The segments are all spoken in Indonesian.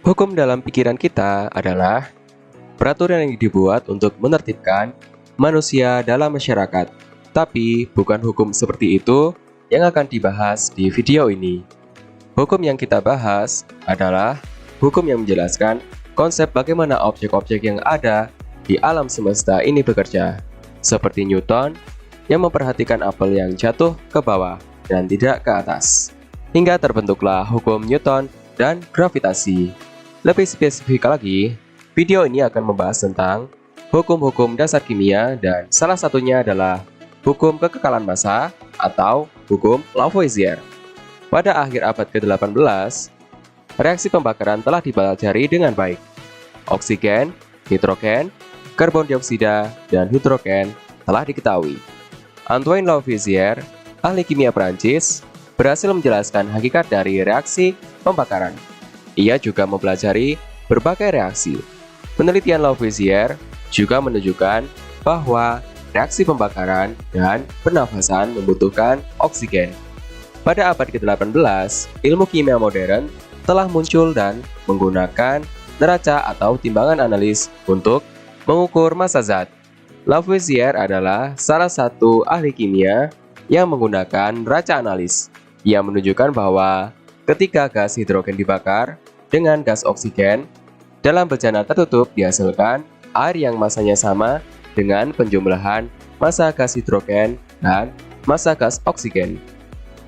Hukum dalam pikiran kita adalah peraturan yang dibuat untuk menertibkan manusia dalam masyarakat. Tapi bukan hukum seperti itu yang akan dibahas di video ini. Hukum yang kita bahas adalah hukum yang menjelaskan konsep bagaimana objek-objek yang ada di alam semesta ini bekerja. Seperti Newton yang memperhatikan apel yang jatuh ke bawah dan tidak ke atas. Hingga terbentuklah hukum Newton dan gravitasi. Lebih spesifik lagi, video ini akan membahas tentang hukum-hukum dasar kimia dan salah satunya adalah hukum kekekalan massa atau hukum Lavoisier. Pada akhir abad ke-18, reaksi pembakaran telah dipelajari dengan baik. Oksigen, nitrogen, karbon dioksida, dan hidrogen telah diketahui. Antoine Lavoisier, ahli kimia Prancis, berhasil menjelaskan hakikat dari reaksi pembakaran. Ia juga mempelajari berbagai reaksi. Penelitian Lavoisier juga menunjukkan bahwa reaksi pembakaran dan pernafasan membutuhkan oksigen. Pada abad ke-18, ilmu kimia modern telah muncul dan menggunakan neraca atau timbangan analis untuk mengukur massa zat. Lavoisier adalah salah satu ahli kimia yang menggunakan neraca analis. Ia menunjukkan bahwa ketika gas hidrogen dibakar dengan gas oksigen, dalam bejana tertutup dihasilkan air yang massanya sama dengan penjumlahan massa gas hidrogen dan massa gas oksigen.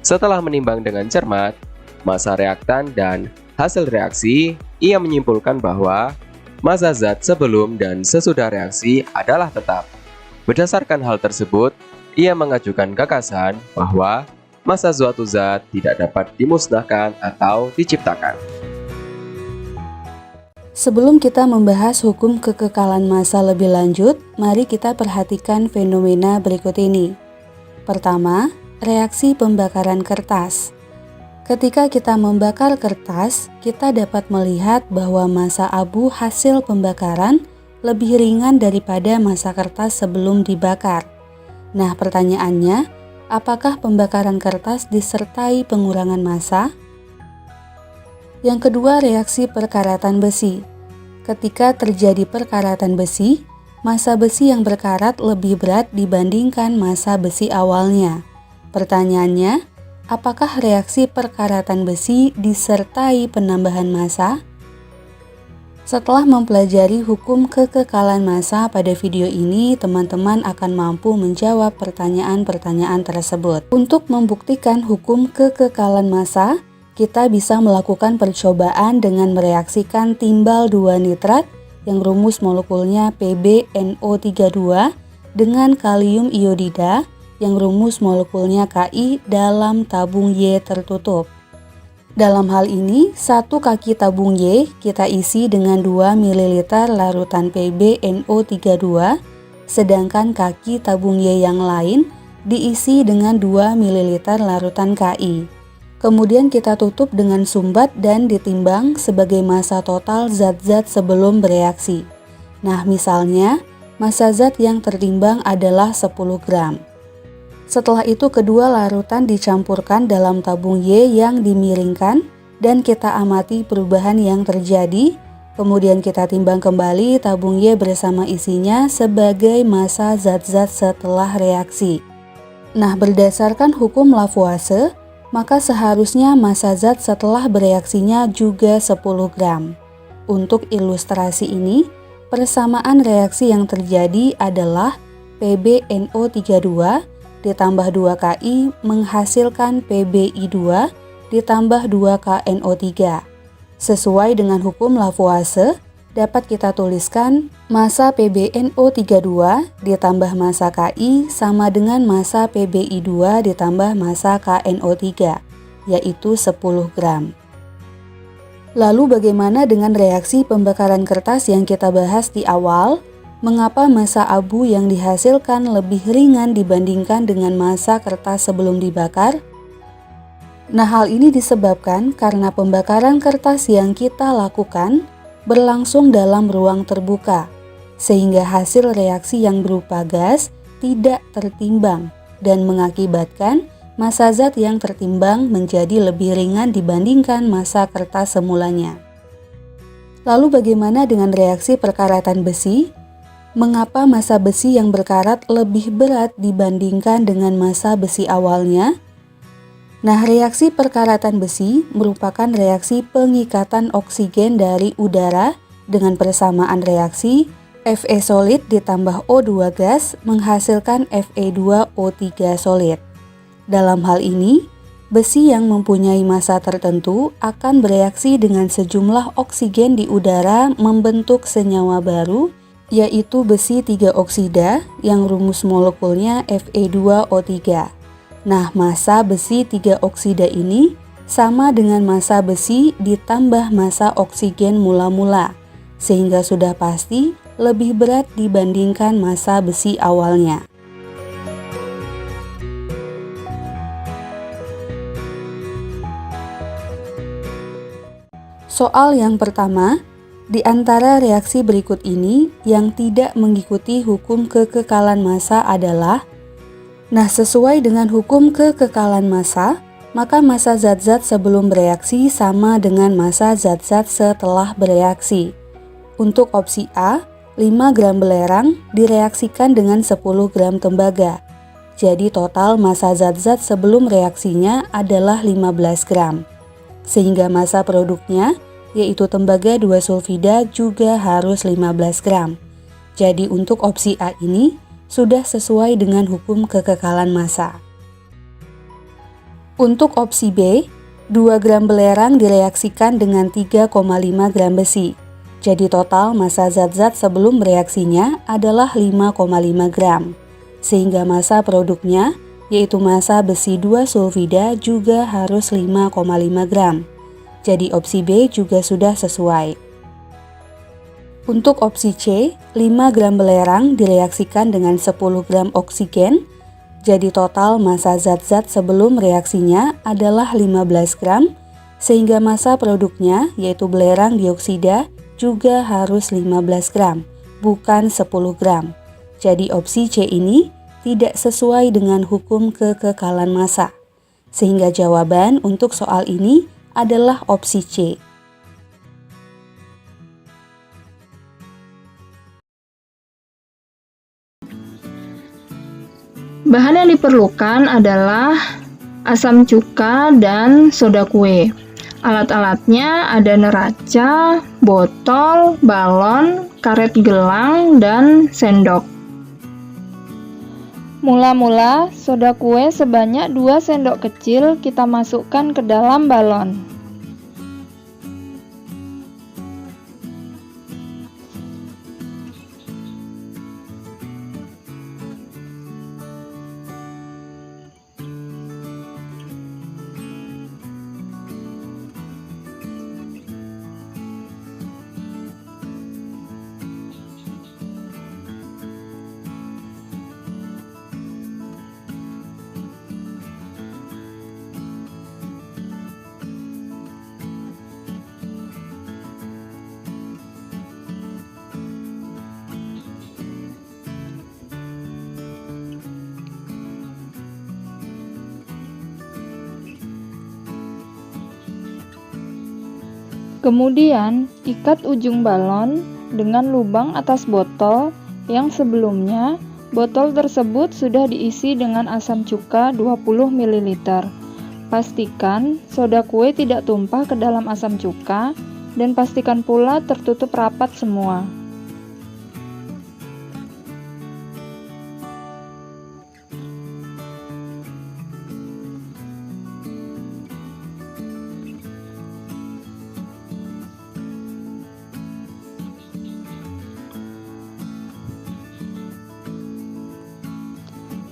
Setelah menimbang dengan cermat massa reaktan dan hasil reaksi, ia menyimpulkan bahwa massa zat sebelum dan sesudah reaksi adalah tetap. Berdasarkan hal tersebut, ia mengajukan gagasan bahwa massa suatu zat tidak dapat dimusnahkan atau diciptakan. Sebelum kita membahas hukum kekekalan massa lebih lanjut, mari kita perhatikan fenomena berikut ini. Pertama, reaksi pembakaran kertas. Ketika kita membakar kertas, kita dapat melihat bahwa massa abu hasil pembakaran lebih ringan daripada massa kertas sebelum dibakar. Nah, pertanyaannya, apakah pembakaran kertas disertai pengurangan massa? Yang kedua, reaksi perkaratan besi. Ketika terjadi perkaratan besi, massa besi yang berkarat lebih berat dibandingkan massa besi awalnya. Pertanyaannya, apakah reaksi perkaratan besi disertai penambahan massa? Setelah mempelajari hukum kekekalan massa pada video ini, teman-teman akan mampu menjawab pertanyaan-pertanyaan tersebut. Untuk membuktikan hukum kekekalan massa, kita bisa melakukan percobaan dengan mereaksikan timbal 2 nitrat yang rumus molekulnya PbNO32 dengan kalium iodida yang rumus molekulnya Ki dalam tabung Y tertutup. Dalam hal ini, satu kaki tabung Y kita isi dengan 2 ml larutan PbNO32, sedangkan kaki tabung Y yang lain diisi dengan 2 ml larutan Ki. Kemudian kita tutup dengan sumbat dan ditimbang sebagai massa total zat-zat sebelum bereaksi. Nah, misalnya, massa zat yang tertimbang adalah 10 gram. Setelah itu kedua larutan dicampurkan dalam tabung Y yang dimiringkan dan kita amati perubahan yang terjadi. Kemudian kita timbang kembali tabung Y bersama isinya sebagai massa zat-zat setelah reaksi. Nah, berdasarkan hukum Lavoisier, maka seharusnya massa zat setelah bereaksinya juga 10 gram. Untuk ilustrasi ini, persamaan reaksi yang terjadi adalah PbNO32 ditambah 2 Ki menghasilkan PbI2 ditambah 2 KNO3. Sesuai dengan hukum Lavoisier, dapat kita tuliskan massa PbNO32 ditambah massa Ki sama dengan massa PbI2 ditambah massa KNO3, yaitu 10 gram. Lalu bagaimana dengan reaksi pembakaran kertas yang kita bahas di awal? Mengapa massa abu yang dihasilkan lebih ringan dibandingkan dengan massa kertas sebelum dibakar? Nah, hal ini disebabkan karena pembakaran kertas yang kita lakukan berlangsung dalam ruang terbuka, sehingga hasil reaksi yang berupa gas tidak tertimbang dan mengakibatkan massa zat yang tertimbang menjadi lebih ringan dibandingkan massa kertas semulanya. Lalu bagaimana dengan reaksi perkaratan besi? Mengapa massa besi yang berkarat lebih berat dibandingkan dengan massa besi awalnya? Nah, reaksi perkaratan besi merupakan reaksi pengikatan oksigen dari udara dengan persamaan reaksi Fe solid ditambah O2 gas menghasilkan Fe2O3 solid. Dalam hal ini, besi yang mempunyai massa tertentu akan bereaksi dengan sejumlah oksigen di udara membentuk senyawa baru, yaitu besi 3 oksida yang rumus molekulnya Fe2O3. Nah, massa besi 3 oksida ini sama dengan massa besi ditambah massa oksigen mula-mula, sehingga sudah pasti lebih berat dibandingkan massa besi awalnya. Soal yang pertama, di antara reaksi berikut ini yang tidak mengikuti hukum kekekalan massa adalah, nah sesuai dengan hukum kekekalan massa, maka massa zat-zat sebelum bereaksi sama dengan massa zat-zat setelah bereaksi. Untuk opsi A, 5 gram belerang direaksikan dengan 10 gram tembaga. Jadi total massa zat-zat sebelum reaksinya adalah 15 gram. Sehingga massa produknya, yaitu tembaga 2 sulfida juga harus 15 gram. Jadi untuk opsi A ini sudah sesuai dengan hukum kekekalan massa. Untuk opsi B, 2 gram belerang direaksikan dengan 3,5 gram besi. Jadi total massa zat-zat sebelum reaksinya adalah 5,5 gram. Sehingga massa produknya, yaitu massa besi 2 sulfida juga harus 5,5 gram. Jadi opsi B juga sudah sesuai. Untuk opsi C, 5 gram belerang direaksikan dengan 10 gram oksigen. Jadi total massa zat-zat sebelum reaksinya adalah 15 gram, sehingga massa produknya, yaitu belerang dioksida, juga harus 15 gram, bukan 10 gram. Jadi opsi C ini tidak sesuai dengan hukum kekekalan massa. Sehingga jawaban untuk soal ini adalah opsi C. Bahan yang diperlukan adalah asam cuka dan soda kue. Alat-alatnya ada neraca, botol, balon, karet gelang, dan sendok. Mula-mula, soda kue sebanyak 2 sendok kecil kita masukkan ke dalam balon. Kemudian, ikat ujung balon dengan lubang atas botol yang sebelumnya botol tersebut sudah diisi dengan asam cuka 20 ml. Pastikan soda kue tidak tumpah ke dalam asam cuka dan pastikan pula tertutup rapat semua.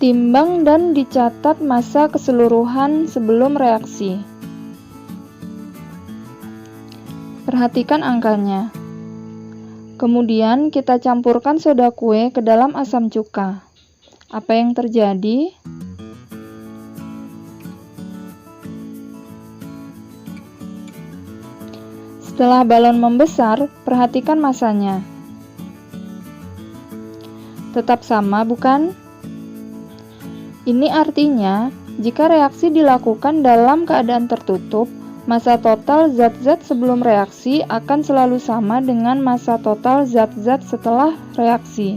Timbang dan dicatat massa keseluruhan sebelum reaksi. Perhatikan angkanya. Kemudian kita campurkan soda kue ke dalam asam cuka. Apa yang terjadi? Setelah balon membesar, perhatikan massanya. Tetap sama, bukan? Ini artinya, jika reaksi dilakukan dalam keadaan tertutup, Massa total zat-zat sebelum reaksi akan selalu sama dengan massa total zat-zat setelah reaksi.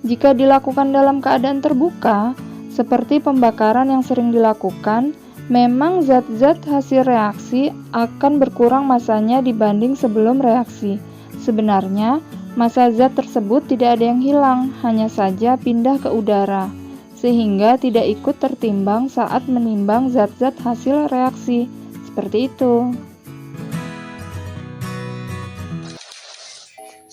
Jika dilakukan dalam keadaan terbuka, seperti pembakaran yang sering dilakukan, memang zat-zat hasil reaksi akan berkurang massanya dibanding sebelum reaksi. Sebenarnya, massa zat tersebut tidak ada yang hilang, hanya saja pindah ke udara, sehingga tidak ikut tertimbang saat menimbang zat-zat hasil reaksi. Seperti itu.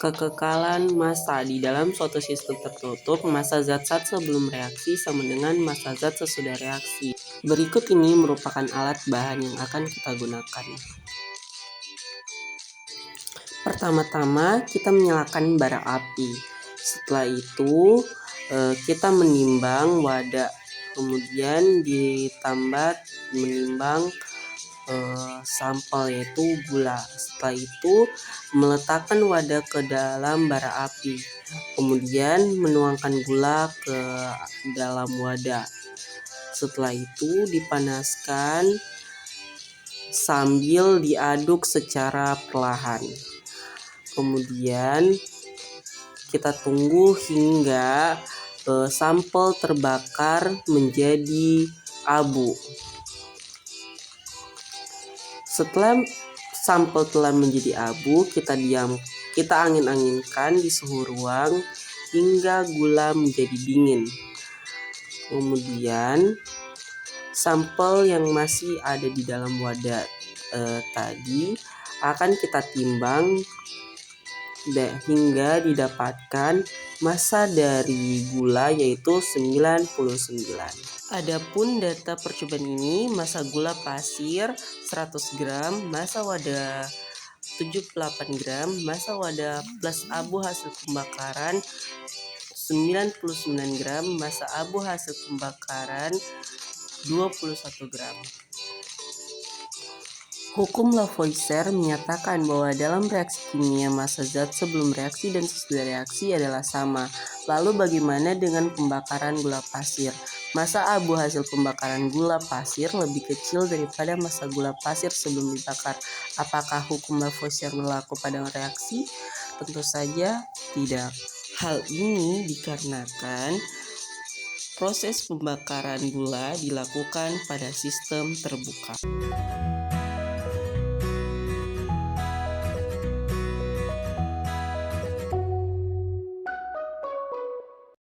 Kekekalan massa di dalam suatu sistem tertutup, massa zat sebelum reaksi sama dengan massa zat sesudah reaksi. Berikut ini merupakan alat bahan yang akan kita gunakan. Pertama-tama kita menyalakan bara api. Setelah itu kita menimbang wadah, kemudian ditambah menimbang sampel yaitu gula. Setelah itu meletakkan wadah ke dalam bara api, kemudian menuangkan gula ke dalam wadah. Setelah itu dipanaskan sambil diaduk secara perlahan. Kemudian kita tunggu hingga sampel terbakar menjadi abu. Setelah sampel telah menjadi abu, kita angin-anginkan di suhu ruang hingga gula menjadi dingin. Kemudian sampel yang masih ada di dalam wadah tadi akan kita timbang hingga didapatkan massa dari gula yaitu 99. Adapun data percobaan ini, massa gula pasir 100 gram, massa wadah 78 gram, massa wadah plus abu hasil pembakaran 99 gram, massa abu hasil pembakaran 21 gram. Hukum Lavoisier menyatakan bahwa dalam reaksi kimia massa zat sebelum reaksi dan sesudah reaksi adalah sama. Lalu bagaimana dengan pembakaran gula pasir? Massa abu hasil pembakaran gula pasir lebih kecil daripada massa gula pasir sebelum dibakar. Apakah hukum Lavoisier berlaku pada reaksi? Tentu saja tidak. Hal ini dikarenakan proses pembakaran gula dilakukan pada sistem terbuka.